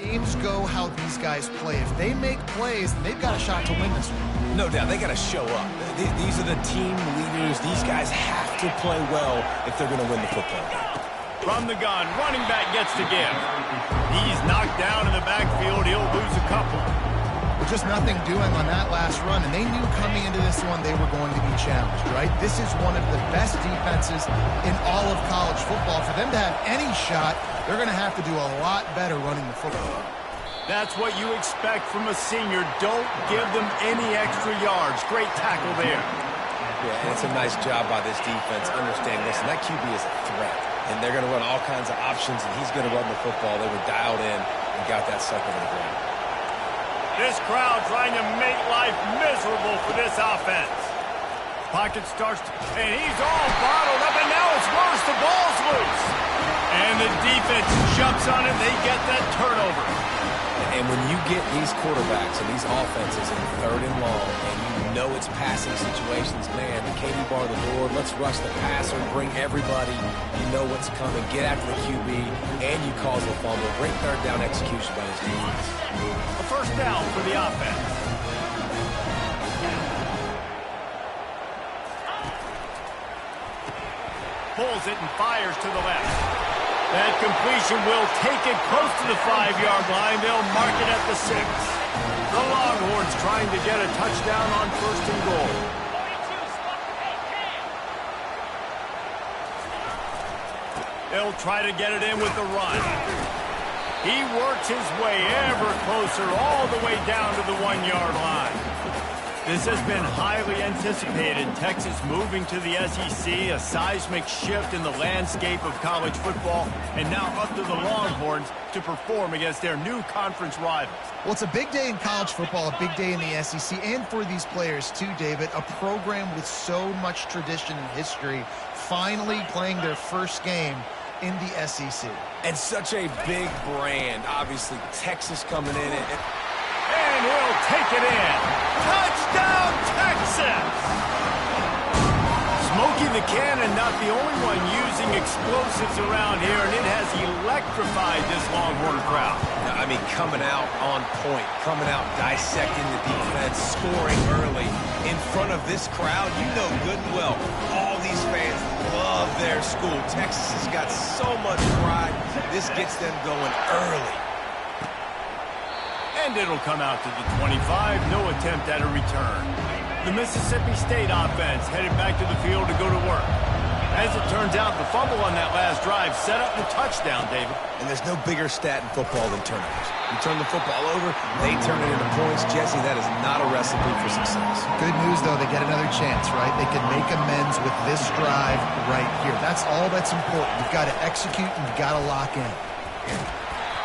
games go how these guys play, if they make plays, they've got a shot to win this one. No doubt, they got to show up. These are the team leaders. These guys have to play well if they're going to win the football game. From the gun, running back gets to give. He's knocked down in the backfield. He'll lose a couple. With just nothing doing on that last run, and they knew coming into this one they were going to be challenged, right? This is one of the best defenses in all of college football. For them to have any shot, they're going to have to do a lot better running the football. That's what you expect from a senior. Don't give them any extra yards. Great tackle there. Yeah, and it's a nice job by this defense. Understand, listen, that QB is a threat, and they're going to run all kinds of options, and he's going to run the football. They were dialed in and got that sucker to the ground. This crowd trying to make life miserable for this offense. Pocket starts, and he's all bottled up, and now it's worse. The ball's loose. And the defense jumps on it. They get that turnover. And when you get these quarterbacks and these offenses in 3rd and long, and you know it's passing situations, man, the Katie bar the door, let's rush the passer, bring everybody. You know what's coming. Get after the QB, and you cause a fumble. Great 3rd down execution by this defense. A first down for the offense. Pulls it and fires to the left. That completion will take it close to the 5-yard line. They'll mark it at the 6. The Longhorns trying to get a touchdown on 1st and goal. They'll try to get it in with the run. He works his way ever closer all the way down to the 1-yard line. This has been highly anticipated. Texas moving to the SEC, a seismic shift in the landscape of college football, and now up to the Longhorns to perform against their new conference rivals. Well, it's a big day in college football, a big day in the SEC, and for these players too, David. A program with so much tradition and history finally playing their first game in the SEC. And such a big brand. Obviously, Texas coming in and he'll take it in. Touchdown, Texas! Smokey the Cannon, not the only one using explosives around here, and it has electrified this Longhorn crowd. I mean, coming out on point, coming out dissecting the defense, scoring early in front of this crowd. You know good and well, all these fans love their school. Texas has got so much pride. This gets them going early. And it'll come out to the 25. No attempt at a return. The Mississippi State offense headed back to the field to go to work. As it turns out, the fumble on that last drive set up the touchdown, David. And there's no bigger stat in football than turnovers. You turn the football over, they turn it into points. Jesse, that is not a recipe for success. Good news, though, they get another chance, right? They can make amends with this drive right here. That's all that's important. You've got to execute and you've got to lock in.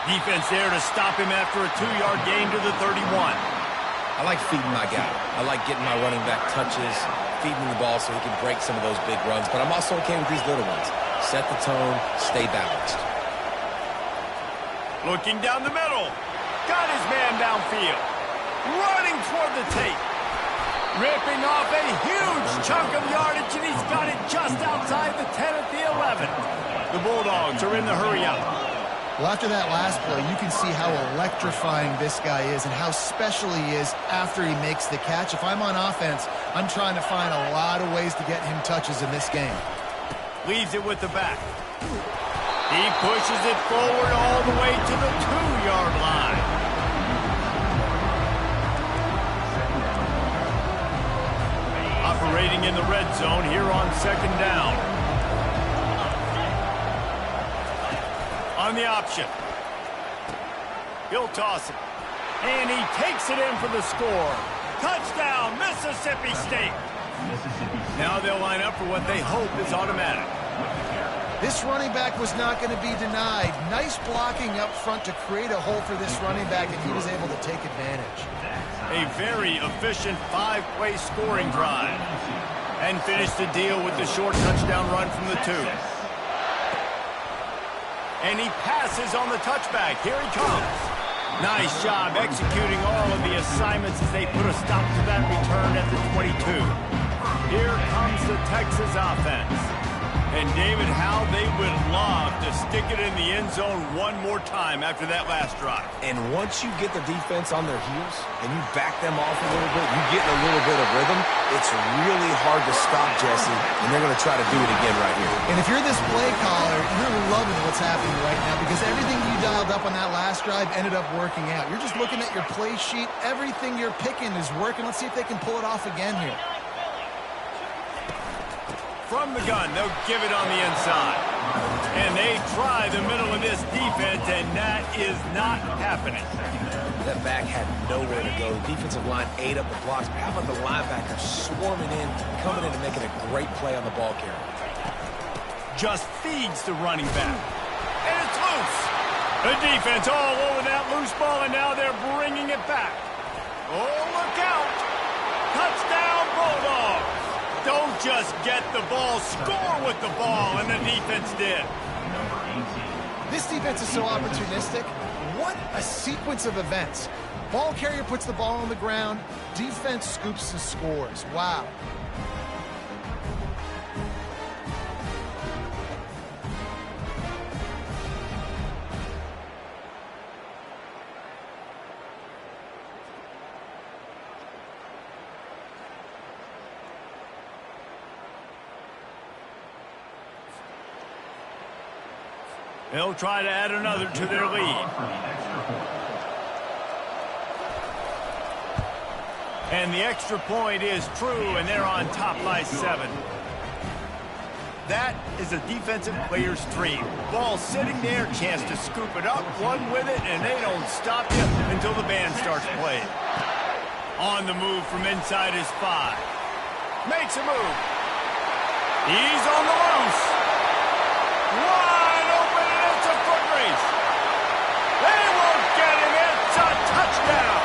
Defense there to stop him after a 2-yard gain to the 31. I like feeding my guy. I like getting my running back touches, feeding the ball so he can break some of those big runs. But I'm also okay with these little ones. Set the tone, stay balanced. Looking down the middle. Got his man downfield. Running toward the tape. Ripping off a huge chunk of yardage, and he's got it just outside the 10 at the 11. The Bulldogs are in the hurry up. Well, after that last play, you can see how electrifying this guy is and how special he is after he makes the catch. If I'm on offense, I'm trying to find a lot of ways to get him touches in this game. Leaves it with the back. He pushes it forward all the way to the 2-yard line. Operating in the red zone here on 2nd down. On the option. He'll toss it. And he takes it in for the score. Touchdown, Mississippi State. Now they'll line up for what they hope is automatic. This running back was not going to be denied. Nice blocking up front to create a hole for this running back, and he was able to take advantage. A very efficient 5-play scoring drive. And finish the deal with the short touchdown run from the 2. And he passes on the touchback. Here he comes. Nice job executing all of the assignments as they put a stop to that return at the 22. Here comes the Texas offense. And, David, how they would love to stick it in the end zone one more time after that last drive. And once you get the defense on their heels and you back them off a little bit, you get in a little bit of rhythm, it's really hard to stop, Jesse, and they're going to try to do it again right here. And if you're this play caller, you're loving what's happening right now because everything you dialed up on that last drive ended up working out. You're just looking at your play sheet. Everything you're picking is working. Let's see if they can pull it off again here. From the gun, they'll give it on the inside. And they try the middle of this defense, and that is not happening. That back had nowhere to go. The defensive line ate up the blocks. How about the linebacker swarming in, coming in and making a great play on the ball carrier? Just feeds the running back. And it's loose. The defense all over that loose ball, and now they're bringing it back. Oh, look out. Touchdown, Bulldogs. Don't just get the ball, score with the ball, and the defense did. This defense is so opportunistic. What a sequence of events. Ball carrier puts the ball on the ground. Defense scoops and scores. Wow. They'll try to add another to their lead. And the extra point is true, and they're on top by 7. That is a defensive player's dream. Ball sitting there, chance to scoop it up, one with it, and they don't stop you until the band starts playing. On the move from inside his 5. Makes a move. He's on the loose. Wide open, and it's a foot race. They won't get him. It's a touchdown.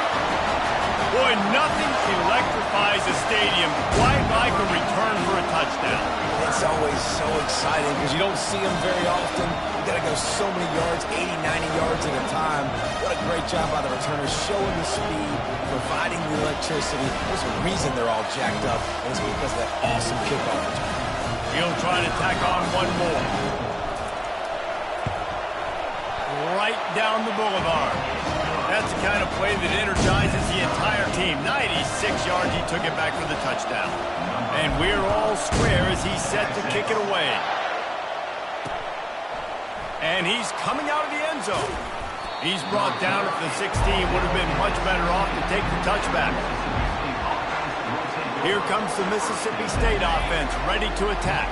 Boy, nothing electrifies a stadium quite like a return for a touchdown. It's always so exciting because you don't see them very often. You got to go so many yards, 80, 90 yards at a time. What a great job by the returners, showing the speed, providing the electricity. There's a reason they're all jacked up, and it's because of that awesome kickoff return. He'll try to tack on one more. Right down the boulevard. That's the kind of play that energizes the entire team. 96 yards, he took it back for the touchdown. And we're all square as he's set to kick it away. And he's coming out of the end zone. He's brought down at the 16. Would have been much better off to take the touchback. Here comes the Mississippi State offense, ready to attack.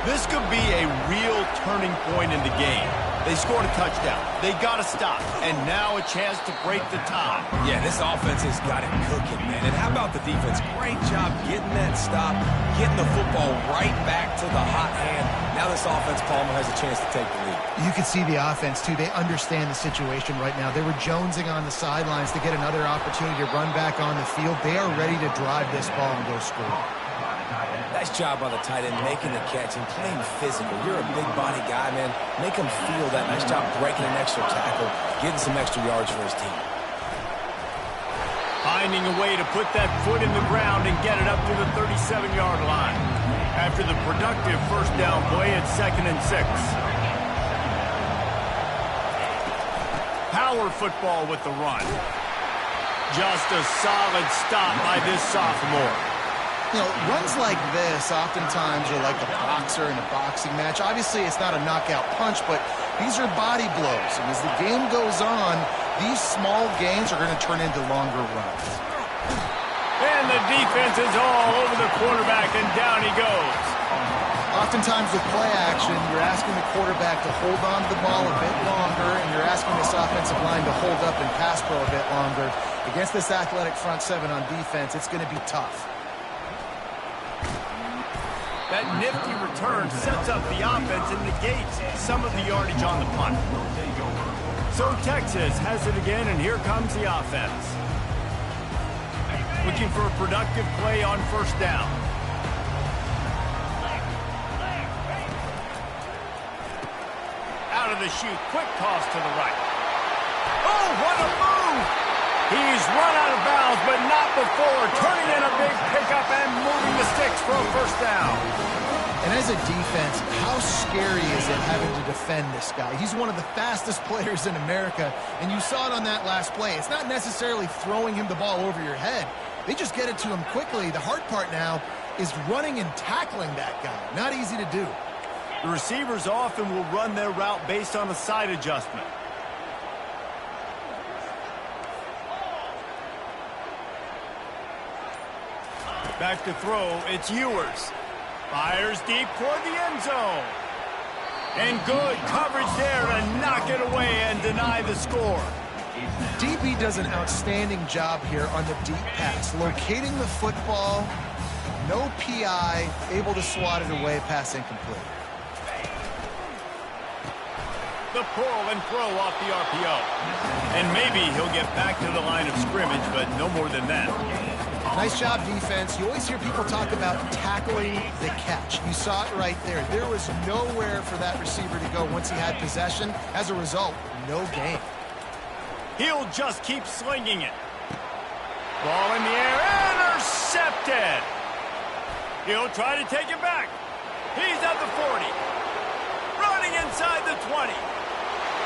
This could be a real turning point in the game. They scored a touchdown. They got to stop. And now a chance to break the tie. Yeah, this offense has got it cooking, man. And how about the defense? Great job getting that stop, getting the football right back to the hot hand. Now this offense, Palmer, has a chance to take the lead. You can see the offense, too. They understand the situation right now. They were jonesing on the sidelines to get another opportunity to run back on the field. They are ready to drive this ball and go score. Nice job by the tight end making the catch and playing physical. You're a big body guy, man. Make him feel that. Nice job breaking an extra tackle, getting some extra yards for his team. Finding a way to put that foot in the ground and get it up to the 37-yard line. After the productive first down play, it's 2nd and 6. Power football with the run. Just a solid stop by this sophomore. You know, runs like this oftentimes are like a boxer in a boxing match. Obviously, it's not a knockout punch, but these are body blows. And as the game goes on, these small gains are going to turn into longer runs. And the defense is all over the quarterback, and down he goes. Oftentimes with play action, you're asking the quarterback to hold on to the ball a bit longer, and you're asking this offensive line to hold up and pass pro a bit longer. Against this athletic front 7 on defense, it's going to be tough. That nifty return sets up the offense and negates some of the yardage on the punt. So Texas has it again, and here comes the offense. Looking for a productive play on first down. Out of the chute, quick toss to the right. Oh, what a move! He's run out of bounds, but not before turning in a big pickup and moving the sticks for a first down. And as a defense, how scary is it having to defend this guy? He's one of the fastest players in America, and you saw it on that last play. It's not necessarily throwing him the ball over your head. They just get it to him quickly. The hard part now is running and tackling that guy. Not easy to do. The receivers often will run their route based on a side adjustment. Back to throw, it's Ewers. Fires deep toward the end zone. And good coverage there to knock it away and deny the score. DB does an outstanding job here on the deep pass, locating the football, no PI, able to swat it away, pass incomplete. The pull and throw off the RPO. And maybe he'll get back to the line of scrimmage, but no more than that. Nice job, defense. You always hear people talk about tackling the catch. You saw it right there. There was nowhere for that receiver to go once he had possession. As a result, no gain. He'll just keep slinging it. Ball in the air, intercepted. He'll try to take it back. He's at the 40. Running inside the 20.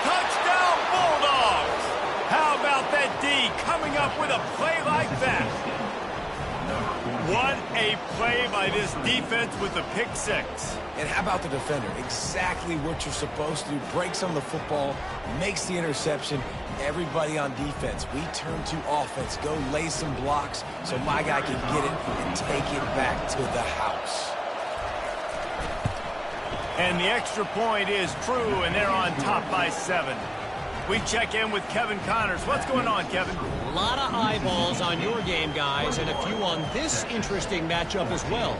Touchdown, Bulldogs. How about that D coming up with a play like that? What a play by this defense with the pick six. And how about the defender? Exactly what you're supposed to do. Breaks on the football, makes the interception. Everybody on defense, we turn to offense. Go lay some blocks so my guy can get it and take it back to the house. And the extra point is true, and they're on top by 7. We check in with Kevin Connors. What's going on, Kevin? A lot of eyeballs on your game, guys, and a few on this interesting matchup as well.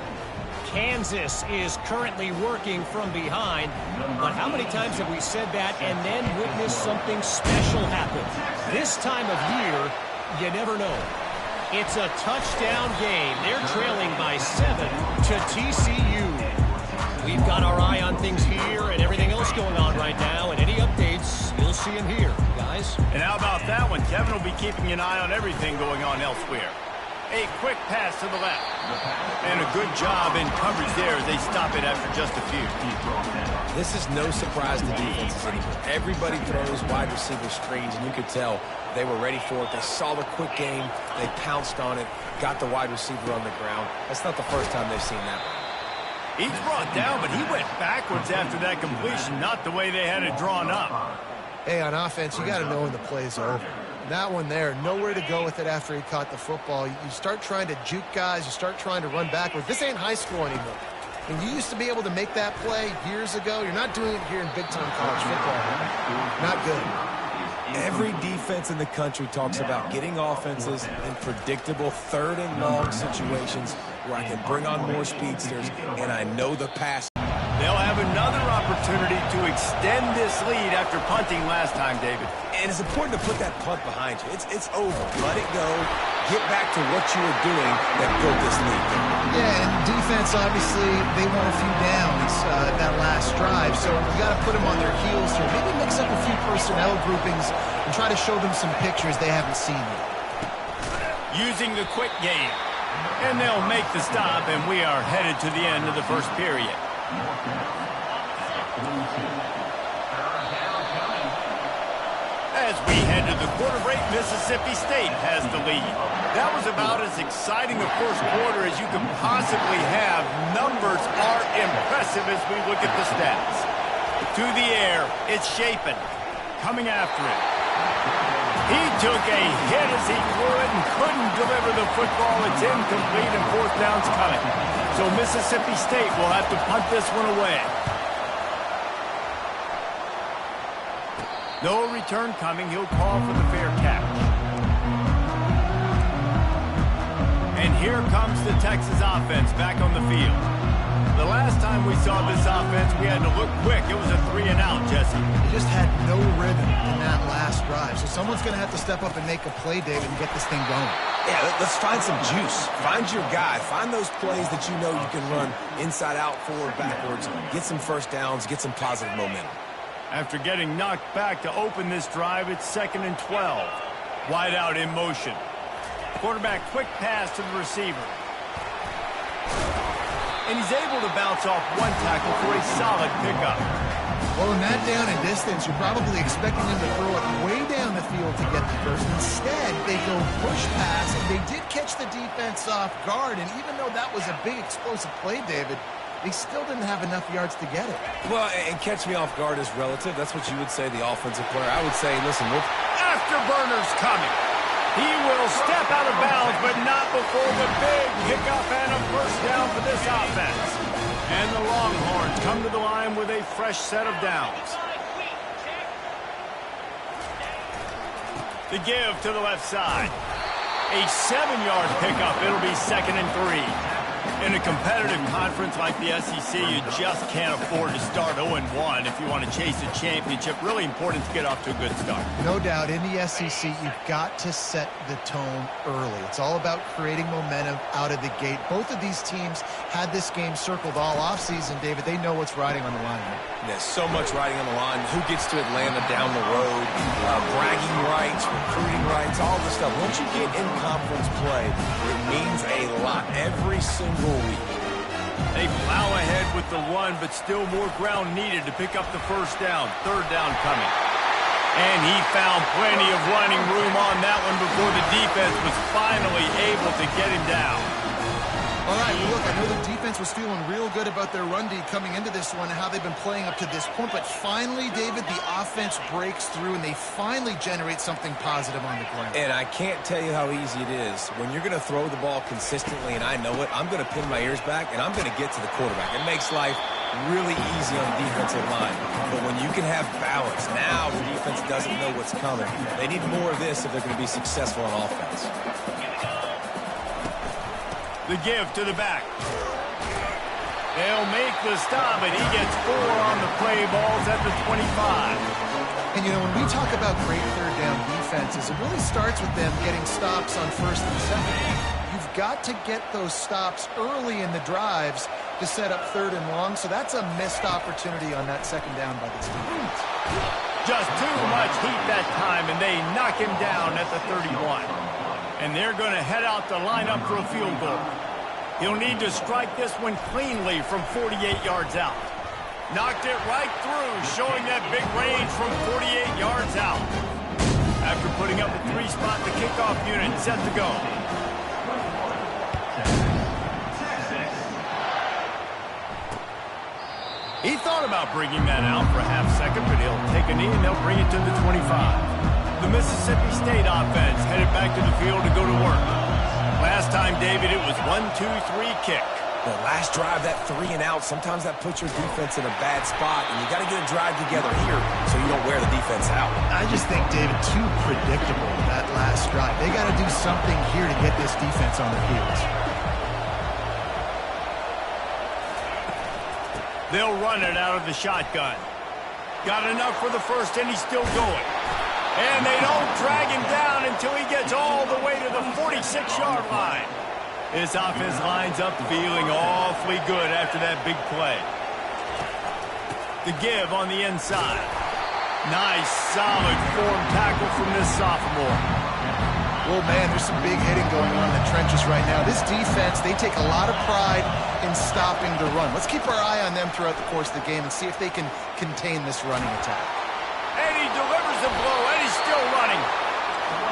Kansas is currently working from behind, but how many times have we said that and then witnessed something special happen? This time of year, you never know. It's a touchdown game. They're trailing by 7 to TCU. We've got our eye on things here and everything else going on right now, and any updates, you'll see them here, guys. And how about that one? Kevin will be keeping an eye on everything going on elsewhere. A quick pass to the left. And a good job in coverage there as they stop it after just a few. This is no surprise to defenses anymore. Everybody throws wide receiver screens, and you could tell they were ready for it. They saw the quick game. They pounced on it, got the wide receiver on the ground. That's not the first time they've seen that. He's brought down, but he went backwards after that completion, not the way they had it drawn up. Hey, on offense, you got to know when the play's over. That one there, nowhere to go with it after he caught the football. You start trying to juke guys. You start trying to run backwards. This ain't high school anymore. And you used to be able to make that play years ago. You're not doing it here in big-time college football. Not good. Every defense in the country talks about getting offenses in predictable third and long situations where I can bring on more speedsters, and I know the pass. They'll have another opportunity to extend this lead after punting last time, David. And it's important to put that punt behind you. It's over. Let it go. Get back to what you were doing that built this lead. Yeah, and defense, obviously, they want a few downs that last drive, so we got to put them on their heels here. Maybe mix up a few personnel groupings and try to show them some pictures they haven't seen yet. Using the quick game. And they'll make the stop, and we are headed to the end of the first period. As we head to the quarter break, Mississippi State has the lead. That was about as exciting a first quarter as you could possibly have. Numbers are impressive as we look at the stats. To the air, it's Shapen coming after it. He took a hit as he threw it and couldn't deliver the football. It's incomplete and fourth down's coming. So Mississippi State will have to punt this one away. No return coming. He'll call for the fair catch. And here comes the Texas offense back on the field. The last time we saw this offense, we had to look quick. It was a 3-and-out, Jesse. They just had no rhythm in that last drive. So someone's going to have to step up and make a play, David, and get this thing going. Yeah, let's find some juice. Find your guy. Find those plays that you know you can run inside out, forward, backwards. Get some first downs. Get some positive momentum. After getting knocked back to open this drive, it's 2nd and 12. Wide out in motion. Quarterback quick pass to the receiver. and he's able to bounce off one tackle for a solid pickup. Well, in that down and distance, you're probably expecting them to throw it way down the field to get the first. Instead, they go push pass, and they did catch the defense off guard, and even though that was a big explosive play, David, they still didn't have enough yards to get it. Well, and catch me off guard is relative. That's what you would say, the offensive player. I would say, listen, Afterburner's coming. He will step out of bounds, but not before the big pickup and a first down for this offense. And the Longhorns come to the line with a fresh set of downs. The give to the left side. A 7-yard pickup. It'll be 2nd and 3. In a competitive conference like the SEC, you just can't afford to start 0-1 if you want to chase a championship. Really important to get off to a good start. No doubt, in the SEC, you've got to set the tone early. It's all about creating momentum out of the gate. Both of these teams had this game circled all offseason, David. They know what's riding on the line here. There's so much riding on the line. Who gets to Atlanta down the road, bragging rights, recruiting rights, all this stuff. Once you get in conference play, it means a lot every single week. They plow ahead with the run, but still more ground needed to pick up the first down. 3rd down coming. And he found plenty of running room on that one before the defense was finally able to get him down. All right, well, look, I know the defense was feeling real good about their run D coming into this one and how they've been playing up to this point, but finally, David, the offense breaks through and they finally generate something positive on the ground. And I can't tell you how easy it is. When you're going to throw the ball consistently, and I know it, I'm going to pin my ears back, and I'm going to get to the quarterback. It makes life really easy on the defensive line. But when you can have balance, now the defense doesn't know what's coming. They need more of this if they're going to be successful on offense. The give to the back. They'll make the stop, and he gets 4 on the play. Balls at the 25. And, you know, when we talk about great third down defenses, it really starts with them getting stops on 1st and 2nd. You've got to get those stops early in the drives to set up 3rd and long, so that's a missed opportunity on that 2nd down by this defense. Just too much heat that time, and they knock him down at the 31. And they're going to head out to line up for a field goal. He'll need to strike this one cleanly from 48 yards out. Knocked it right through, showing that big range from 48 yards out. After putting up a 3-spot, the kickoff unit set to go. He thought about bringing that out for a half second, but he'll take a knee and they'll bring it to the 25. The Mississippi State offense headed back to the field to go to work. Last time, David, it was 1-2-3 kick. The last drive, that 3 and out, sometimes that puts your defense in a bad spot, and you got to get a drive together here so you don't wear the defense out. I just think, David, too predictable, that last drive. They got to do something here to get this defense on their heels. They'll run it out of the shotgun. Got enough for the first, and he's still going. And they don't drag him down until he gets all the way to the 46-yard line. This offense lines up feeling awfully good after that big play. The give on the inside. Nice, solid form tackle from this sophomore. Well, man, there's some big hitting going on in the trenches right now. This defense, they take a lot of pride in stopping the run. Let's keep our eye on them throughout the course of the game and see if they can contain this running attack. And he delivers the blow, and he's still running.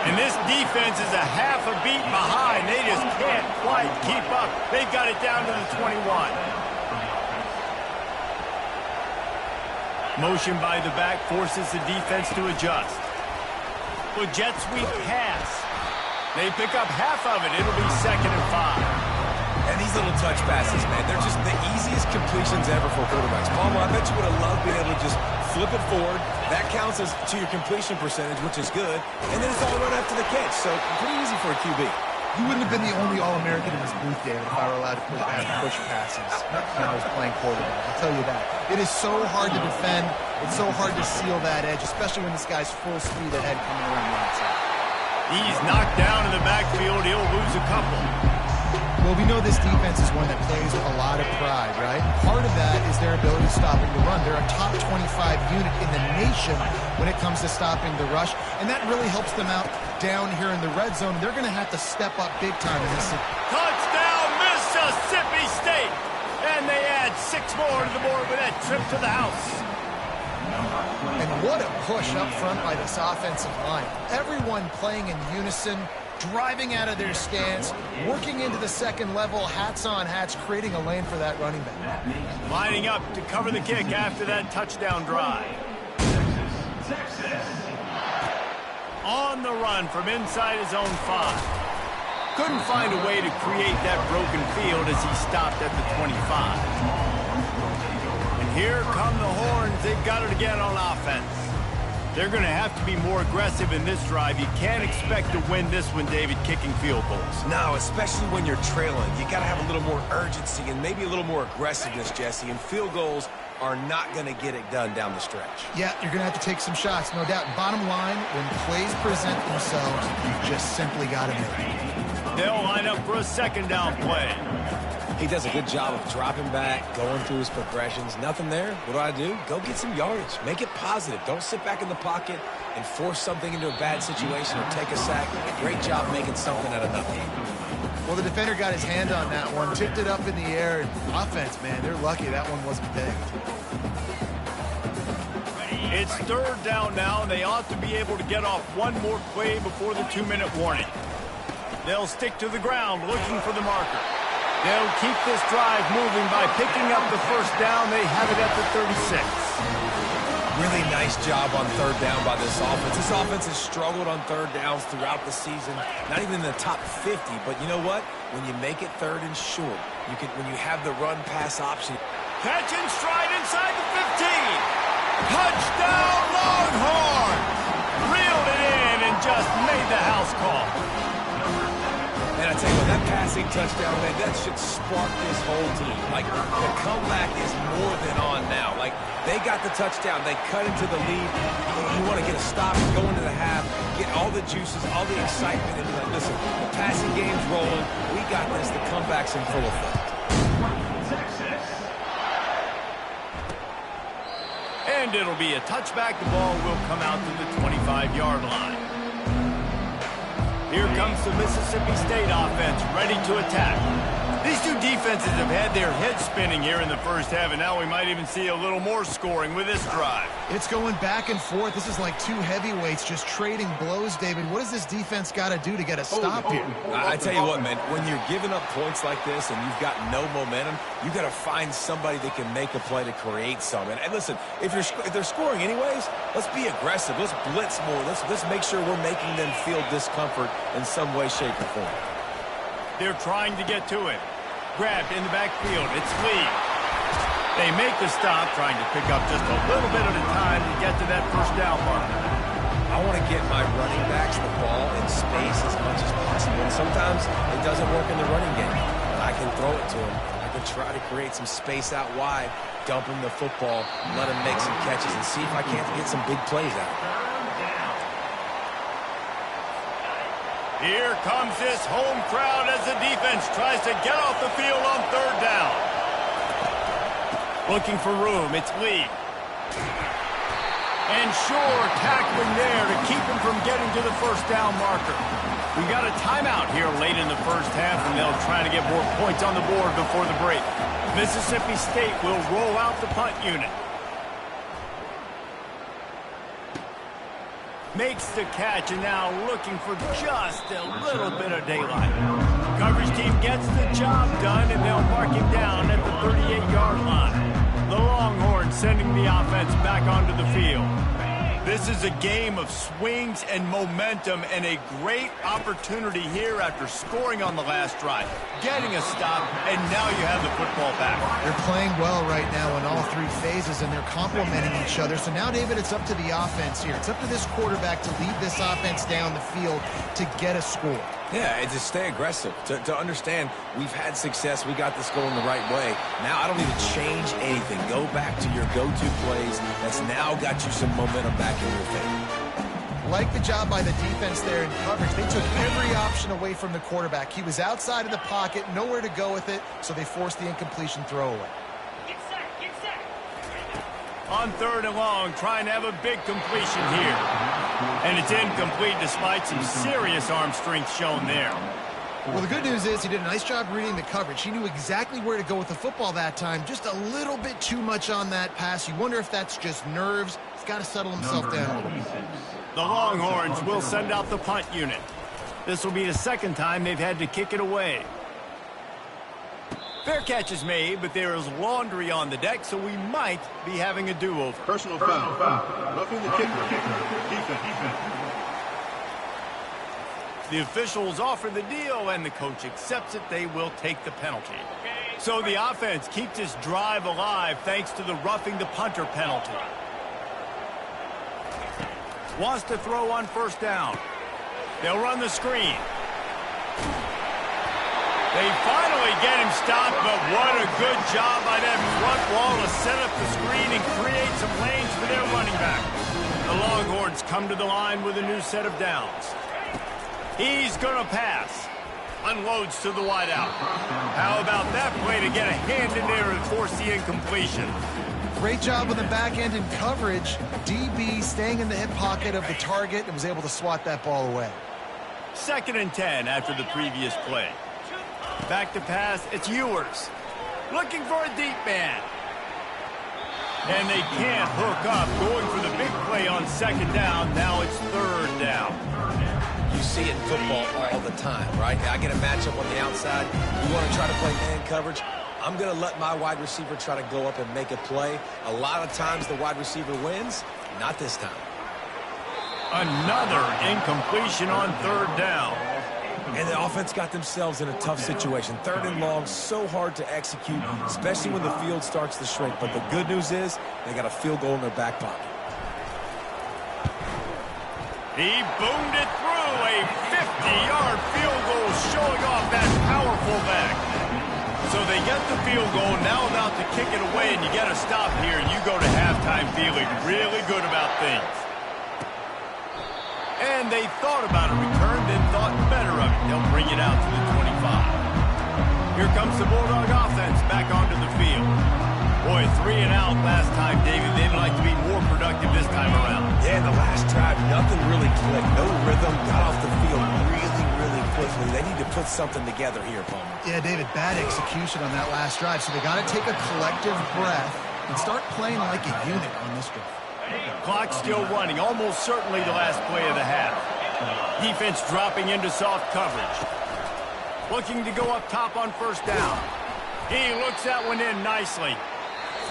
And this defense is a half a beat behind. They just can't quite keep up. They've got it down to the 21. Motion by the back forces the defense to adjust. Well, jet sweep pass. They pick up half of it. It'll be 2nd and 5. And these little touch passes, man, they're just the easiest completions ever for quarterbacks. Palmer, I bet you would have loved being able to just flip it forward. That counts as to your completion percentage, which is good. And then it's all run after the catch. So pretty easy for a QB. You wouldn't have been the only All-American in this booth, David, if I were allowed to put back and push passes when I was playing quarterback. I'll tell you that. It is so hard to defend. It's so hard to seal that edge, especially when this guy's full speed ahead coming around the outside. He's knocked down in the backfield. He'll lose a couple. Well, we know this defense is one that plays with a lot of pride, right? Part of that is their ability to stopping the run. They're a top 25 unit in the nation when it comes to stopping the rush, and that really helps them out down here in the red zone. They're going to have to step up big time in this. Touchdown, Mississippi State! more to the board with that trip to the house. And what a push up front by this offensive line. Everyone playing in unison, driving out of their stance, working into the second level, hats on hats, creating a lane for that running back. Lining up to cover the kick after that touchdown drive. On the run from inside his own 5. Couldn't find a way to create that broken field as he stopped at the 25. And here come the horns. They've got it again on offense. They're going to have to be more aggressive in this drive. You can't expect to win this one, David, kicking field goals. No, especially when you're trailing. You got to have a little more urgency and maybe a little more aggressiveness, Jesse. And field goals are not going to get it done down the stretch. Yeah, you're going to have to take some shots, no doubt. Bottom line, when plays present themselves, you've just simply got to make it. They'll line up for a second down play. He does a good job of dropping back, going through his progressions. Nothing there. What do? Go get some yardage. Make it positive. Don't sit back in the pocket and force something into a bad situation or take a sack. Great job making something out of nothing. Well, the defender got his hand on that one, tipped it up in the air. And offense, man, they're lucky that one wasn't picked. It's third down now, and they ought to be able to get off one more play before the 2-minute warning. They'll stick to the ground looking for the marker. They'll keep this drive moving by picking up the first down. They have it at the 36. Really nice job on third down by this offense. This offense has struggled on third downs throughout the season. Not even in the top 50, but you know what? When you make it third and short, when you have the run-pass option. Catch and stride inside the 15. Touchdown, Longhorns! Reeled it in and just made the house call. And I tell you what, that passing touchdown, man, that should spark this whole team. Like, the comeback is more than on now. Like, they got the touchdown. They cut into the lead. You want to get a stop, go into the half, get all the juices, all the excitement, and be like, listen, the passing game's rolling. We got this. The comeback's in full effect. And it'll be a touchback. The ball will come out to the 25-yard line. Here comes the Mississippi State offense, ready to attack. These two defenses have had their heads spinning here in the first half, and now we might even see a little more scoring with this drive. It's going back and forth. This is like two heavyweights just trading blows, David. What does this defense got to do to get a stop here? I tell you what, man, when you're giving up points like this and you've got no momentum, you got to find somebody that can make a play to create some. And listen, if they're scoring anyways, let's be aggressive. Let's blitz more. Let's make sure we're making them feel discomfort in some way, shape, or form. They're trying to get to it. Grabbed in the backfield. It's Lee. They make the stop, trying to pick up just a little bit at a time to get to that first down mark. I want to get my running backs the ball in space as much as possible. And sometimes it doesn't work in the running game. I can throw it to them. I can try to create some space out wide, dump him the football, let him make some catches, and see if I can't get some big plays out of him. Here comes this home crowd as the defense tries to get off the field on third down. Looking for room, it's Lee. And Shore tackling there to keep him from getting to the first down marker. We got a timeout here late in the first half, and they'll try to get more points on the board before the break. Mississippi State will roll out the punt unit. Makes the catch, and now looking for just a little bit of daylight. Coverage team gets the job done, and they'll mark him down at the 38-yard line. The Longhorns sending the offense back onto the field. This is a game of swings and momentum, and a great opportunity here after scoring on the last drive, getting a stop, and now you have the football back. They're playing well right now in all three phases, and they're complementing each other. So now, David, it's up to the offense here. It's up to this quarterback to lead this offense down the field to get a score. Yeah, and to stay aggressive, to understand we've had success, we got this going the right way. Now I don't need to change anything. Go back to your go-to plays. That's now got you some momentum back in your favor. Like the job by the defense there in coverage. They took every option away from the quarterback. He was outside of the pocket, nowhere to go with it, so they forced the incompletion throwaway. On third and long, trying to have a big completion here. And it's incomplete despite some serious arm strength shown there. Well, the good news is he did a nice job reading the coverage. He knew exactly where to go with the football that time. Just a little bit too much on that pass. You wonder if that's just nerves. He's got to settle himself down a little bit. The Longhorns will send out the punt unit. This will be the second time they've had to kick it away. Fair catch is made, but there is laundry on the deck, so we might be having a do-over. Personal foul. Roughing the kicker. Defense. The officials offer the deal, and the coach accepts it. They will take the penalty. So the offense keeps this drive alive thanks to the roughing the punter penalty. Wants to throw on first down. They'll run the screen. They finally get him stopped, but what a good job by that front wall to set up the screen and create some lanes for their running back. The Longhorns come to the line with a new set of downs. He's going to pass. Unloads to the wideout. How about that play to get a hand in there and force the incompletion? Great job with the back end and coverage. DB staying in the hip pocket of the target and was able to swat that ball away. 2nd and 10 after the previous play. Back to pass, it's Ewers. Looking for a deep man. And they can't hook up. Going for the big play on 2nd down. Now it's 3rd down. You see it in football all the time, right? I get a matchup on the outside. You want to try to play man coverage? I'm going to let my wide receiver try to go up and make a play. A lot of times the wide receiver wins. Not this time. Another incompletion on 3rd down. And the offense got themselves in a tough situation. 3rd and long, so hard to execute, especially when the field starts to shrink. But the good news is they got a field goal in their back pocket. He boomed it through. A 50-yard field goal showing off that powerful back. So they get the field goal, now about to kick it away, and you get a stop here, and you go to halftime feeling really good about things. And they thought about a return, then thought better of it. They'll bring it out to the 25. Here comes the Bulldog offense back onto the field. Boy, 3 and out last time, David. They'd like to be more productive this time around. Yeah, the last drive, nothing really clicked. No rhythm, got off the field really quickly. They need to put something together here, Palmer. Yeah, David, bad execution on that last drive. So they got to take a collective breath and start playing like a unit on this drive. Clock still running, almost certainly the last play of the half. Defense dropping into soft coverage. Looking to go up top on 1st down. He looks that one in nicely.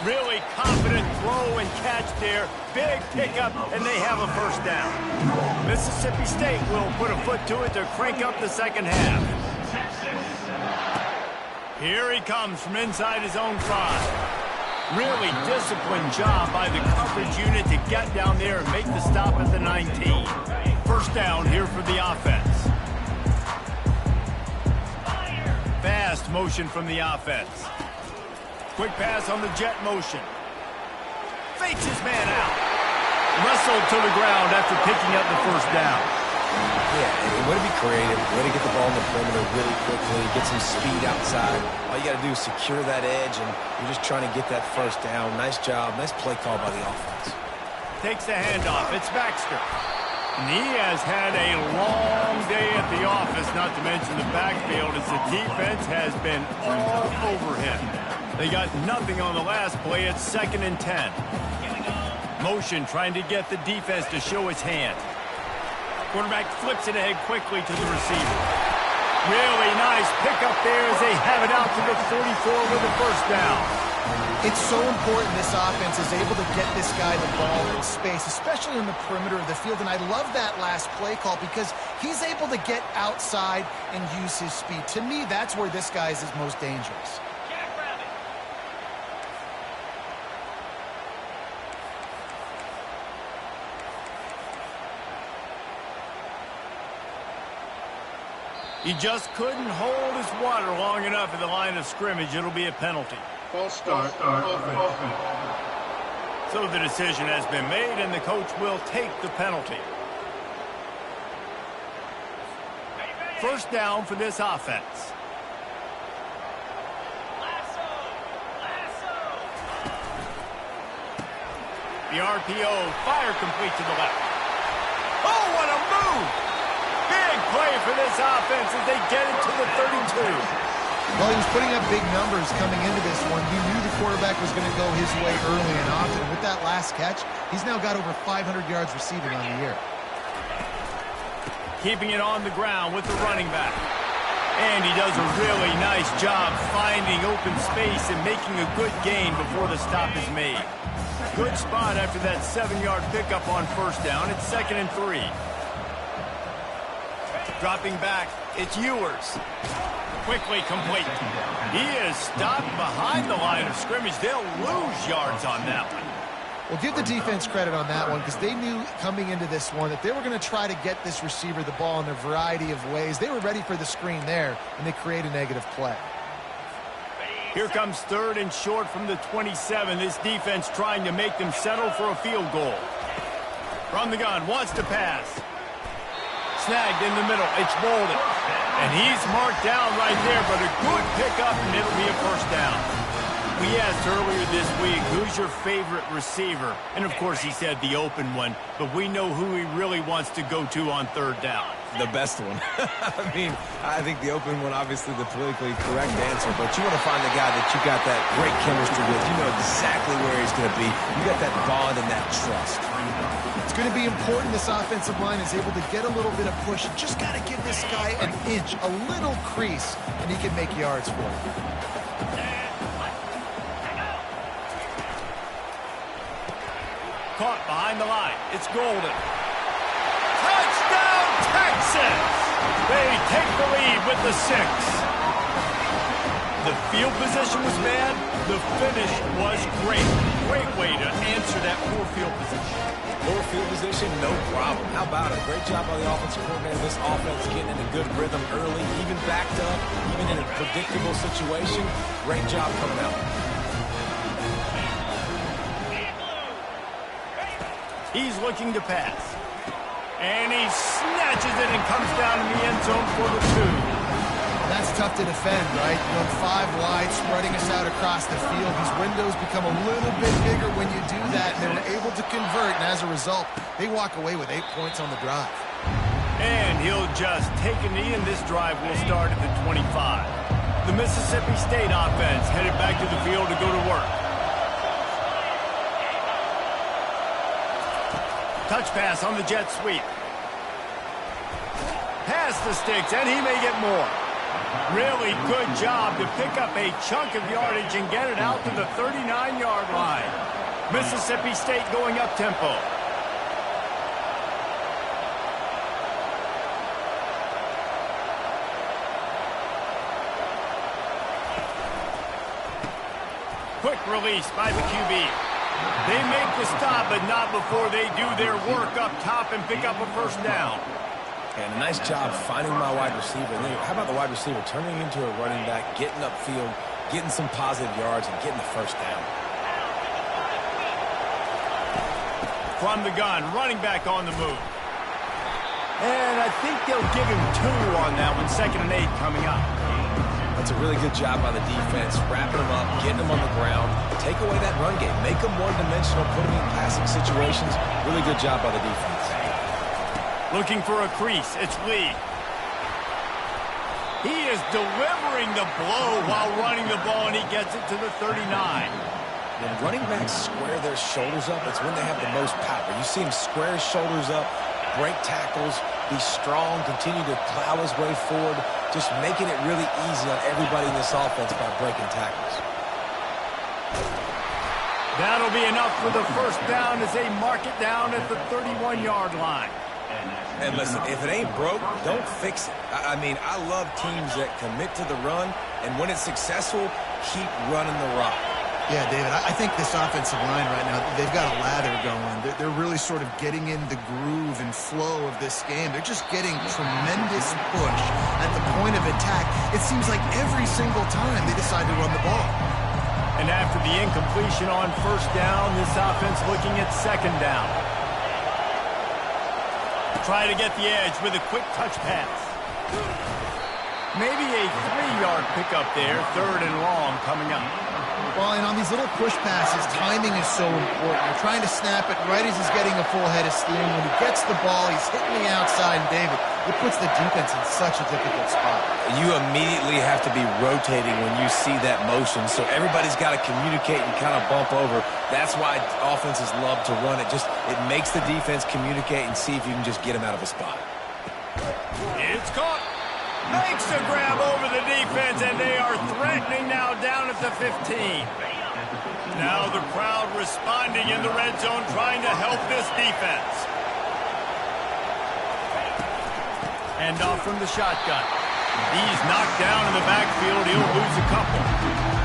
Really confident throw and catch there. Big pickup, and they have a 1st down. Mississippi State will put a foot to it to crank up the 2nd half. Here he comes from inside his own 5. Really disciplined job by the coverage unit to get down there and make the stop at the 19. 1st down here for the offense. Fast motion from the offense. Quick pass on the jet motion. Fakes his man out. Wrestled to the ground after picking up the 1st down. Yeah, way to be creative, way to get the ball in the perimeter really quickly, get some speed outside. All you got to do is secure that edge, and you're just trying to get that 1st down. Nice job, nice play call by the offense. Takes the handoff. It's Baxter. And he has had a long day at the office, not to mention the backfield, as the defense has been all over him. They got nothing on the last play. It's 2nd and 10. Motion trying to get the defense to show its hand. Quarterback flips it ahead quickly to the receiver. Really nice pickup there as they have it out to the 44 with the 1st down. It's so important this offense is able to get this guy the ball in space, especially in the perimeter of the field. And I love that last play call because he's able to get outside and use his speed. To me, that's where this guy is his most dangerous. He just couldn't hold his water long enough at the line of scrimmage. It'll be a penalty. False start. Offense. So the decision has been made, and the coach will take the penalty. 1st down for this offense. The RPO, fire complete to the left. Oh, what a move! Big play for this offense as they get it to the 32. Well, he was putting up big numbers coming into this one. He knew the quarterback was going to go his way early and often. With that last catch, he's now got over 500 yards receiving on the year. Keeping it on the ground with the running back. And he does a really nice job finding open space and making a good gain before the stop is made. Good spot after that 7-yard pickup on first down. It's 2nd and 3. Dropping back, it's Ewers. Quickly complete. He is stopped behind the line of scrimmage. They'll lose yards on that one. Well, give the defense credit on that one because they knew coming into this one that they were going to try to get this receiver the ball in a variety of ways. They were ready for the screen there, and they create a negative play. Here comes 3rd and short from the 27. This defense trying to make them settle for a field goal. From the gun, wants to pass. Snagged in the middle. It's Bolden. And he's marked down right there, but a good pickup, and it'll be a first down. We asked earlier this week, who's your favorite receiver? And, of course, he said the open one, but we know who he really wants to go to on 3rd down. The best one. I mean, I think the open one, obviously the politically correct answer, but you want to find the guy that you got that great chemistry with. You know exactly where he's going to be. You got that bond and that trust. It's going to be important this offensive line is able to get a little bit of push. You just got to give this guy an inch, a little crease, and he can make yards for you. Caught behind the line. It's Golden. Touchdown, Texas! They take the lead with the 6. The field position was bad. The finish was great. Great way to answer that poor field position. Poor field position, no problem. How about it? Great job by the offensive coordinator. This offense getting in a good rhythm early, even backed up, even in a predictable situation. Great job coming out. He's looking to pass. And he snatches it and comes down in the end zone for the 2. That's tough to defend, right? Going 5 wide, spreading us out across the field. These windows become a little bit bigger when you do that, and they were able to convert, and as a result, they walk away with 8 points on the drive. And he'll just take a knee, and this drive will start at the 25. The Mississippi State offense headed back to the field to go to work. Touch pass on the jet sweep. Past the sticks, and he may get more. Really good job to pick up a chunk of yardage and get it out to the 39-yard line. Mississippi State going up-tempo. Quick release by the QB. They make the stop, but not before they do their work up top and pick up a first down. And a nice job finding my wide receiver. And then, how about the wide receiver turning into a running back, getting upfield, getting some positive yards, and getting the first down. From the gun, running back on the move. And I think they'll give him 2 on that one. 2nd and 8 coming up. That's a really good job by the defense, wrapping them up, getting them on the ground, take away that run game, make them one-dimensional, put them in passing situations. Really good job by the defense. Looking for a crease, it's Lee. He is delivering the blow while running the ball, and he gets it to the 39. When running backs square their shoulders up, it's when they have the most power. You see him square his shoulders up, break tackles, be strong, continue to plow his way forward, just making it really easy on everybody in this offense by breaking tackles. That'll be enough for the first down as they mark it down at the 31-yard line. And listen, if it ain't broke, don't fix it. I mean, I love teams that commit to the run, and when it's successful, keep running the rock. Yeah, David, I think this offensive line right now, they've got a lather going. They're really sort of getting in the groove and flow of this game. They're just getting tremendous push at the point of attack. It seems like every single time they decide to run the ball. And after the incompletion on first down, this offense looking at 2nd down. Try to get the edge with a quick touch pass. Maybe a 3-yard pickup there, 3rd and long coming up. Well, and on these little push passes, timing is so important. You're trying to snap it right as he's getting a full head of steam. When he gets the ball, he's hitting the outside. And David, it puts the defense in such a difficult spot. You immediately have to be rotating when you see that motion, so everybody's got to communicate and kind of bump over. That's why offenses love to run it. It makes the defense communicate and see if you can just get them out of a spot. It's caught. Makes a grab over the defense, and they are threatening now down at the 15. Now the crowd responding in the red zone, trying to help this defense. Hand off from the shotgun. He's knocked down in the backfield. He'll lose a couple.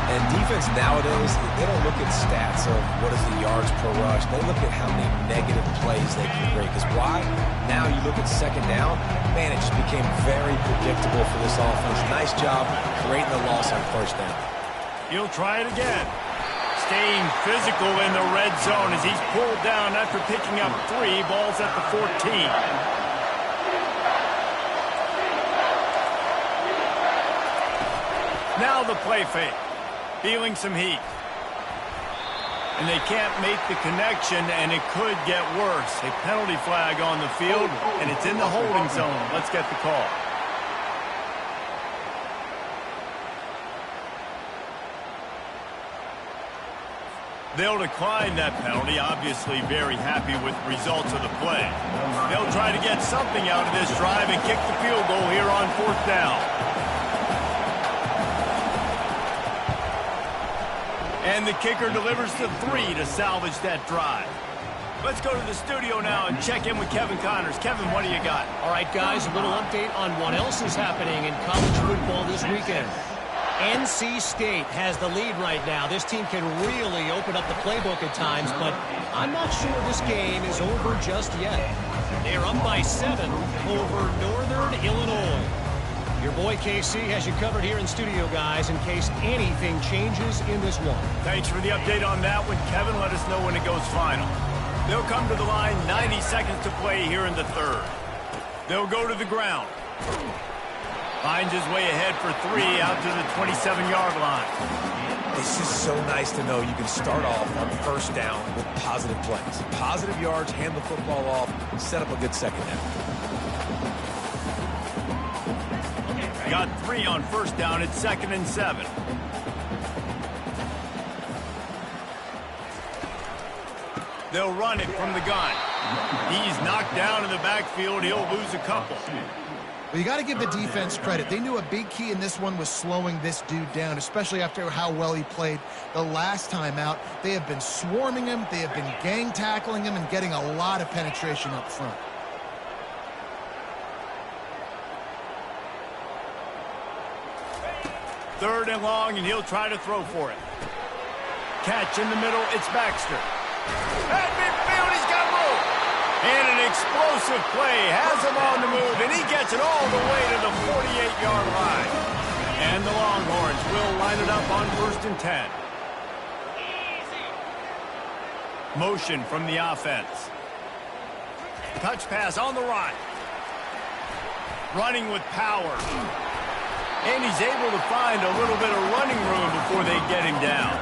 And defense nowadays, they don't look at stats of what is the yards per rush. They look at how many negative plays they can create. Because why? Now you look at second down, man, it just became very predictable for this offense. Nice job creating the loss on first down. He'll try it again. Staying physical in the red zone as he's pulled down after picking up 3 balls at the 14. Now the play fake. Feeling some heat. And they can't make the connection, and it could get worse. A penalty flag on the field, and it's in the holding zone. Let's get the call. They'll decline that penalty, obviously very happy with the results of the play. They'll try to get something out of this drive and kick the field goal here on 4th down. And the kicker delivers the 3 to salvage that drive. Let's go to the studio now and check in with Kevin Connors. Kevin, what do you got? All right, guys, a little update on what else is happening in college football this weekend. NC State has the lead right now. This team can really open up the playbook at times, but I'm not sure this game is over just yet. They're up by 7 over Northern Illinois. Your boy KC has you covered here in studio, guys, in case anything changes in this one. Thanks for the update on that one, Kevin. Let us know when it goes final. They'll come to the line, 90 seconds to play here in the 3rd. They'll go to the ground. Finds his way ahead for 3 out to the 27-yard line. It's just so nice to know you can start off on first down with positive plays. Positive yards, hand the football off, set up a good second down. Got 3 on first down. It's 2nd and 7. They'll run it from the gun. He's knocked down in the backfield. He'll lose a couple. Well, you got to give the defense credit. They knew a big key in this one was slowing this dude down, especially after how well he played the last time out. They have been swarming him. They have been gang tackling him and getting a lot of penetration up front. Third and long, and he'll try to throw for it. Catch in the middle. It's Baxter. At midfield, he's got room. And an explosive play has him on the move, and he gets it all the way to the 48-yard line. And the Longhorns will line it up on 1st and 10. Motion from the offense. Touch pass on the right. Running with power. And he's able to find a little bit of running room before they get him down.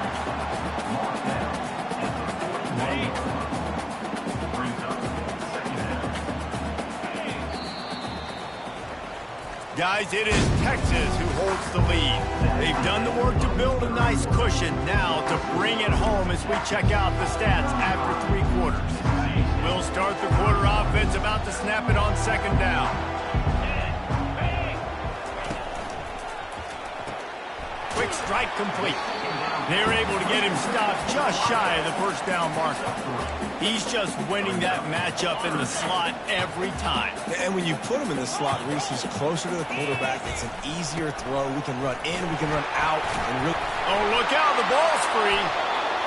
Guys, it is Texas who holds the lead. They've done the work to build a nice cushion. Now to bring it home as we check out the stats after 3 quarters. We'll start the quarter offense, about to snap it on 2nd down. Quick strike complete. They're able to get him stopped just shy of the 1st down marker. He's just winning that matchup in the slot every time. And when you put him in the slot, Reese, he's closer to the quarterback. It's an easier throw. We can run in, we can run out. And oh, look out, the ball's free.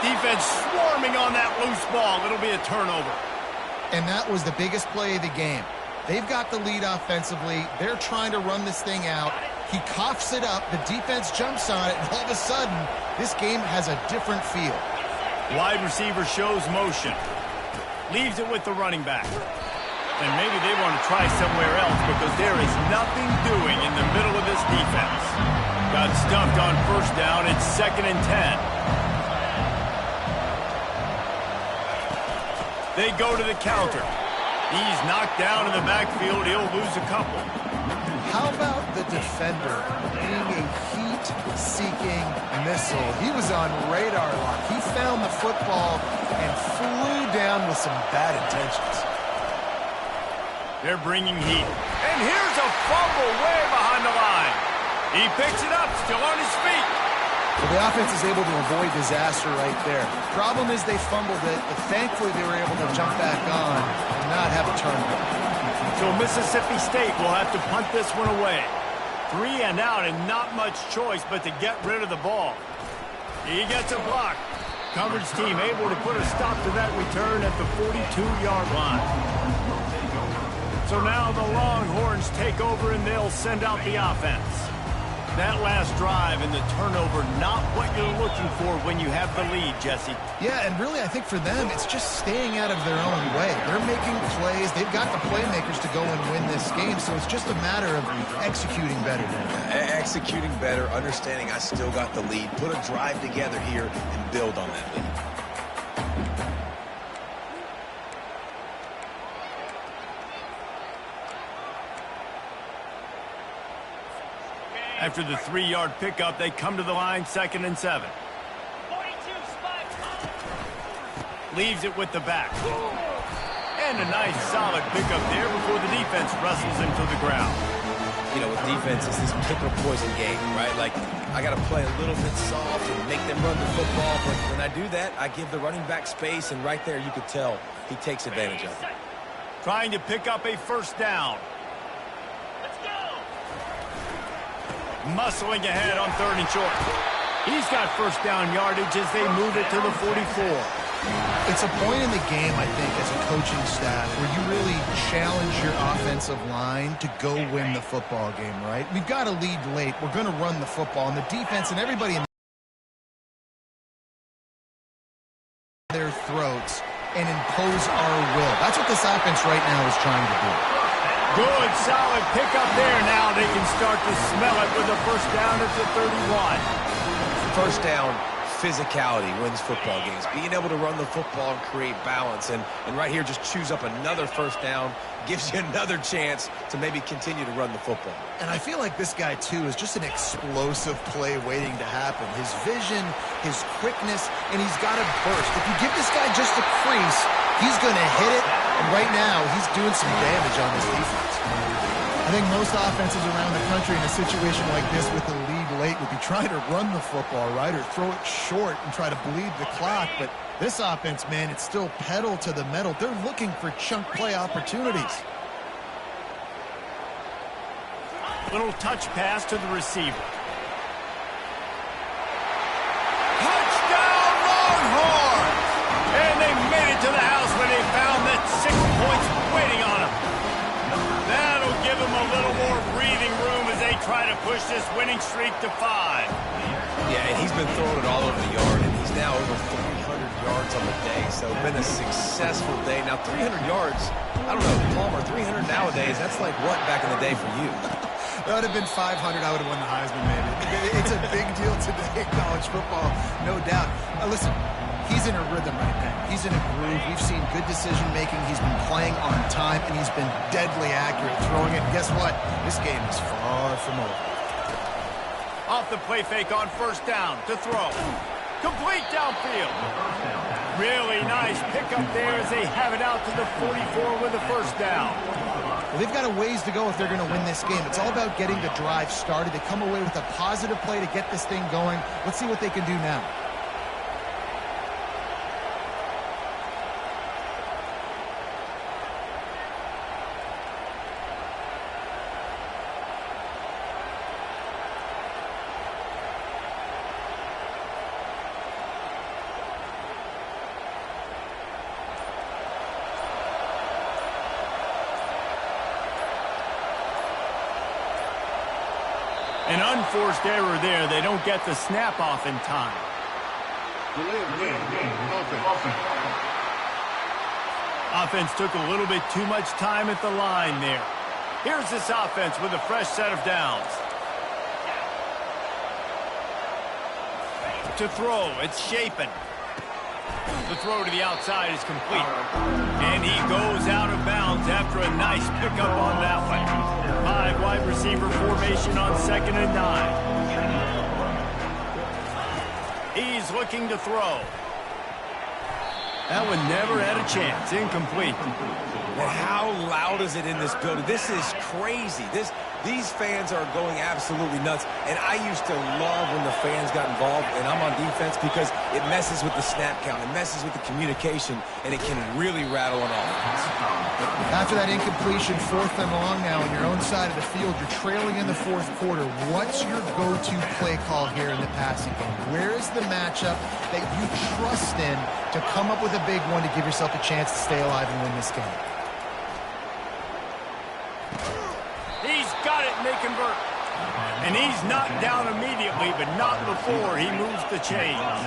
Defense swarming on that loose ball. It'll be a turnover. And that was the biggest play of the game. They've got the lead offensively. They're trying to run this thing out. He coughs it up. The defense jumps on it. And all of a sudden, this game has a different feel. Wide receiver shows motion. Leaves it with the running back. And maybe they want to try somewhere else because there is nothing doing in the middle of this defense. Got stuffed on 1st down. It's 2nd and 10. They go to the counter. He's knocked down in the backfield. He'll lose a couple. How about the defender being a heat-seeking missile? He was on radar lock. He found the football and flew down with some bad intentions. They're bringing heat. And here's a fumble way behind the line. He picks it up, still on his feet. So the offense is able to avoid disaster right there. Problem is they fumbled it, but thankfully they were able to jump back on and not have a turnover. So Mississippi State will have to punt this one away. 3 and out and not much choice but to get rid of the ball. He gets a block. Coverage team able to put a stop to that return at the 42-yard line. So now the Longhorns take over and they'll send out the offense. That last drive and the turnover, not what you're looking for when you have the lead, Jesse. Yeah, and really I think for them, it's just staying out of their own way. They're making plays. They've got the playmakers to go and win this game, so it's just a matter of executing better. Executing better, understanding I still got the lead. Put a drive together here and build on that lead. After the 3-yard pickup, they come to the line 2nd and 7. 42 spot. Leaves it with the back. And a nice solid pickup there before the defense wrestles him to the ground. You know, with defense, it's this pick or poison game, right? Like, I got to play a little bit soft and make them run the football, but when I do that, I give the running back space, and right there you could tell he takes advantage of it. Trying to pick up a first down. Muscling ahead on 3rd and short. He's got first down yardage as they move it to the 44. It's a point in the game, I think, as a coaching staff where you really challenge your offensive line to go win the football game, right? We've got to lead late. We're going to run the football, and the defense and everybody in their throats and impose our will. That's what this offense right now is trying to do. Good, solid pickup there. Now they can start to smell it with a first down at the 31. First down, physicality wins football games. Being able to run the football and create balance. And right here, just choose up another first down. Gives you another chance to maybe continue to run the football. And I feel like this guy, too, is just an explosive play waiting to happen. His vision, his quickness, and he's got a burst. If you give this guy just a crease, he's going to hit it. And right now, he's doing some damage on this defense. I think most offenses around the country in a situation like this with the lead late would be trying to run the football, right, or throw it short and try to bleed the clock. But this offense, man, it's still pedal to the metal. They're looking for chunk play opportunities. Little touch pass to the receiver. Touchdown, Longhorns! And they made it to the house when they found that 6 points waiting on them. That'll give them a little more breathing room as they try to push this winning streak to 5. Yeah, and he's been throwing it all over the yard, and he's now over 300 yards on the day. So it's been a successful day. Now, 300 yards, I don't know, Palmer, 300 nowadays, that's like what back in the day for you? That would have been 500. I would have won the Heisman, maybe. It's a big deal today in college football, no doubt. Listen, he's in a rhythm right now. He's in a groove. We've seen good decision-making. He's been playing on time, and he's been deadly accurate throwing it. And guess what? This game is far from over. Off the play fake on first down to throw. Complete downfield. Really nice pickup there as they have it out to the 44 with a first down. Well, they've got a ways to go if they're going to win this game. It's all about getting the drive started. They come away with a positive play to get this thing going. Let's see what they can do now. An unforced error there. They don't get the snap off in time. Delay of game. Offense took a little bit too much time at the line there. Here's this offense with a fresh set of downs. To throw, it's Shapen. The throw to the outside is complete. And he goes out of bounds after a nice pickup on that one. 5 wide receiver formation on 2nd and 9. He's looking to throw. That one never had a chance. Incomplete. And how loud is it in this building? This is crazy. These fans are going absolutely nuts. And I used to love when the fans got involved, and I'm on defense, because it messes with the snap count. It messes with the communication, and it can really rattle an offense. After that incompletion, 4th and long now on your own side of the field, you're trailing in the 4th quarter. What's your go-to play call here in the passing game? Where is the matchup that you trust in to come up with a big one to give yourself a chance to stay alive and win this game? He's got it, and they convert. And he's knocked down immediately, but not before he moves the chains.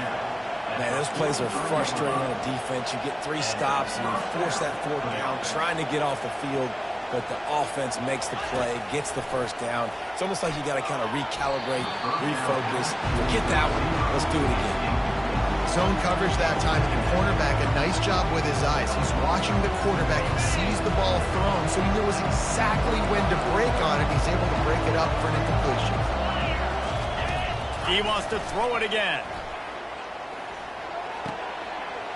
Man, those plays are frustrating on a defense. You get 3 stops, and you force that 4th down, trying to get off the field, but the offense makes the play, gets the 1st down. It's almost like you got to kind of recalibrate, refocus. Forget that one. Let's do it again. Zone coverage that time, and the cornerback, a nice job with his eyes. He's watching the quarterback. He sees the ball thrown, so he knows exactly when to break on it. He's able to break it up for an incompletion. He wants to throw it again.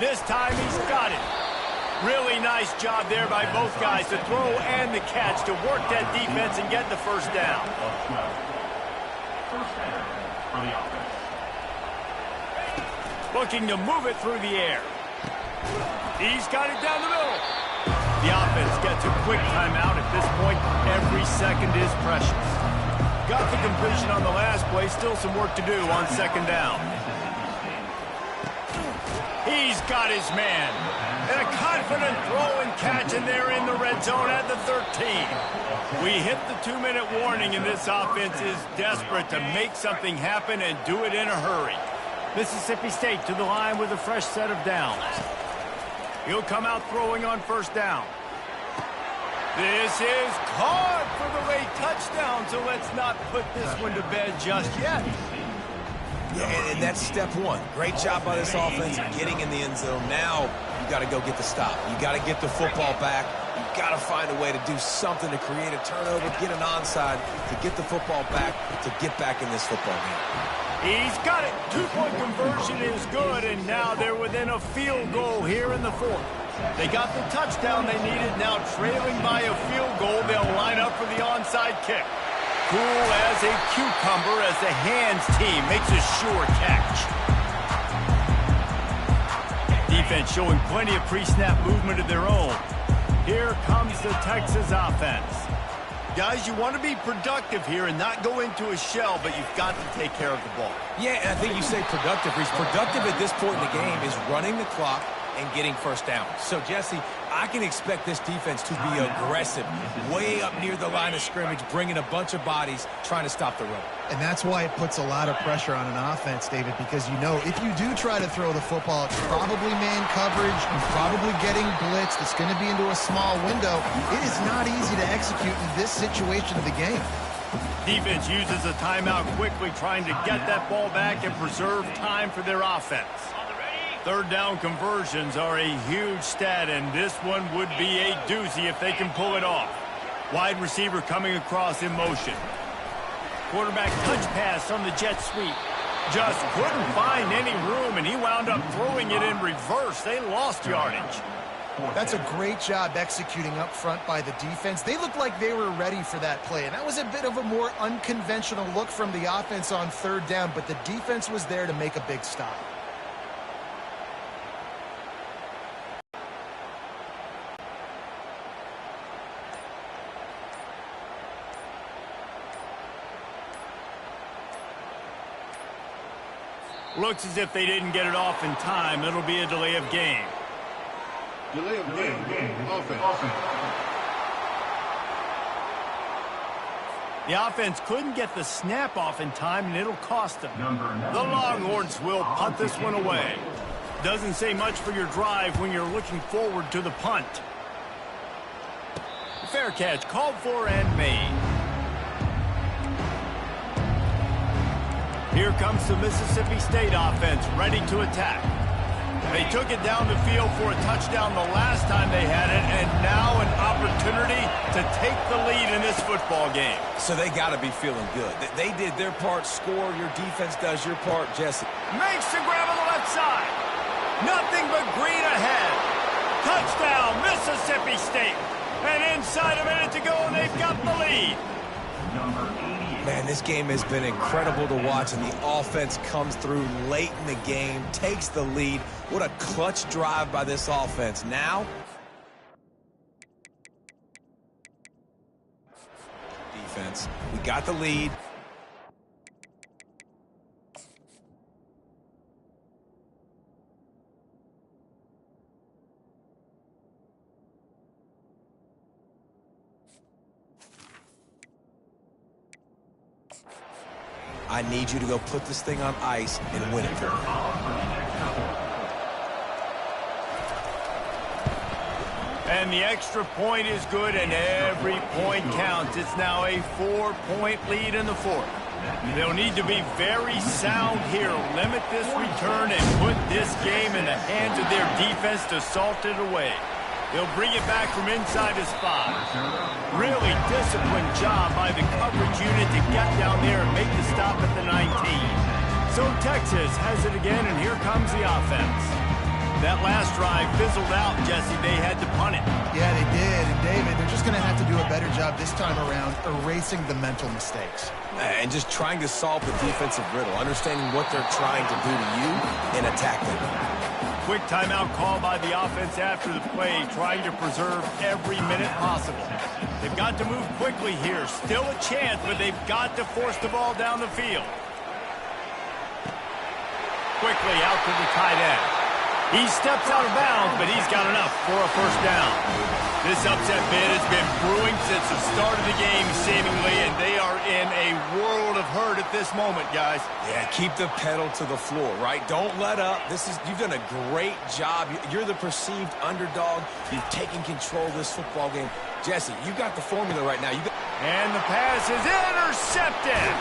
This time he's got it. Really nice job there by both guys to throw and the catch to work that defense and get the 1st down. First down for the offense. Looking to move it through the air. He's got it down the middle. The offense gets a quick timeout. At this point, every second is precious. Got the completion on the last play. Still some work to do on 2nd down. He's got his man. And a confident throw and catch, and they're in the red zone at the 13. We hit the 2-minute warning, and this offense is desperate to make something happen and do it in a hurry. Mississippi State to the line with a fresh set of downs. He'll come out throwing on 1st down. This is caught for the late touchdown, so let's not put this one to bed just yet. Yeah, and that's step 1. Great job by this offense getting in the end zone. Now you got to go get the stop. You got to get the football back. You got to find a way to do something to create a turnover, get an onside, to get the football back, to get back in this football game. He's got it. 2-point conversion is good, and now they're within a field goal here in the 4th. They got the touchdown they needed. Now trailing by a field goal, they'll line up for the onside kick. Cool as a cucumber as the hands team makes a sure catch. Defense showing plenty of pre-snap movement of their own. Here comes the Texas offense. Guys, you want to be productive here and not go into a shell, but you've got to take care of the ball. Yeah, and I think you say productive, Reese. Productive at this point in the game is running the clock and getting 1st down. So, Jesse, I can expect this defense to be aggressive, way up near the line of scrimmage, bringing a bunch of bodies, trying to stop the run. And that's why it puts a lot of pressure on an offense, David, because you know if you do try to throw the football, it's probably man coverage, you're probably getting blitzed, it's going to be into a small window. It is not easy to execute in this situation of the game. Defense uses a timeout quickly, trying to get that ball back and preserve time for their offense. 3rd down conversions are a huge stat, and this one would be a doozy if they can pull it off. Wide receiver coming across in motion. Quarterback touch pass on the jet sweep. Just couldn't find any room, and he wound up throwing it in reverse. They lost yardage. That's a great job executing up front by the defense. They looked like they were ready for that play, and that was a bit of a more unconventional look from the offense on 3rd down, but the defense was there to make a big stop. Looks as if they didn't get it off in time. It'll be a delay of game. Delay of game. Offense. The offense couldn't get the snap off in time, and it'll cost them. The Longhorns will punt this one away. Doesn't say much for your drive when you're looking forward to the punt. Fair catch called for and made. Here comes the Mississippi State offense ready to attack. They took it down the field for a touchdown the last time they had it, and now an opportunity to take the lead in this football game. So they got to be feeling good. They did their part, score. Your defense does your part, Jesse. Makes the grab on the left side. Nothing but green ahead. Touchdown, Mississippi State. And inside a minute to go, and they've got the lead. Man, this game has been incredible to watch, and the offense comes through late in the game, takes the lead. What a clutch drive by this offense. Now, defense, we got the lead. I need you to go put this thing on ice and win it for me. And the extra point is good, and every point counts. It's now a 4-point lead in the fourth. They'll need to be very sound here, limit this return, and put this game in the hands of their defense to salt it away. They'll bring it back from inside his 5. Really disciplined job by the coverage unit to get down there and make the stop at the 19. So Texas has it again, and here comes the offense. That last drive fizzled out, Jesse. They had to punt it. Yeah, they did. And David, they're just going to have to do a better job this time around erasing the mental mistakes. And just trying to solve the defensive riddle, understanding what they're trying to do to you and attack them. Quick timeout call by the offense after the play, trying to preserve every minute possible. They've got to move quickly here. Still a chance, but they've got to force the ball down the field. Quickly out to the tight end. He steps out of bounds, but he's got enough for a first down. This upset bid has been brewing since the start of the game, seemingly, and they are in a world of hurt at this moment, guys. Yeah, keep the pedal to the floor, right? Don't let up. You've done a great job. You're the perceived underdog. You've taken control of this football game. Jesse, you got the formula right now. And the pass is intercepted.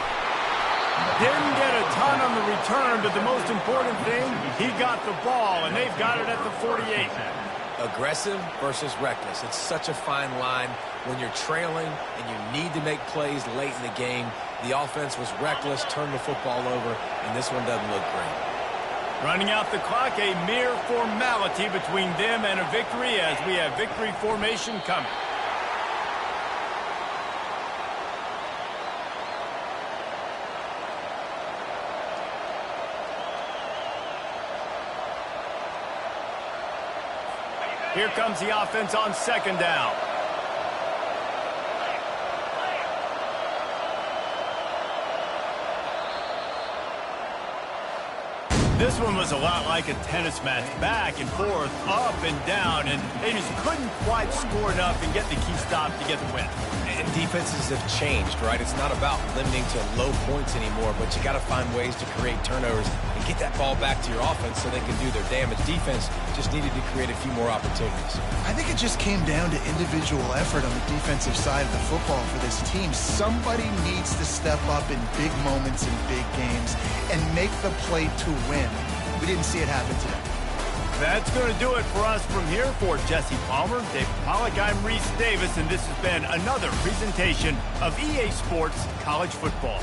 Didn't get a ton on the return, but the most important thing, he got the ball, and they've got it at the 48. Aggressive versus reckless. It's such a fine line when you're trailing and you need to make plays late in the game. The offense was reckless, turned the football over, and this one doesn't look great. Running out the clock, a mere formality between them and a victory as we have victory formation coming. Here comes the offense on second down. This one was a lot like a tennis match, back and forth, up and down, and they just couldn't quite score enough and get the key stop to get the win. And defenses have changed, right? It's not about limiting to low points anymore, but you got to find ways to create turnovers and get that ball back to your offense so they can do their damage. Defense just needed to create a few more opportunities. I think it just came down to individual effort on the defensive side of the football for this team. Somebody needs to step up in big moments in big games and make the play to win. We didn't see it happen today. That's going to do it for us from here. For Jesse Palmer, Dave Pollack, I'm Reese Davis, and this has been another presentation of EA Sports College Football.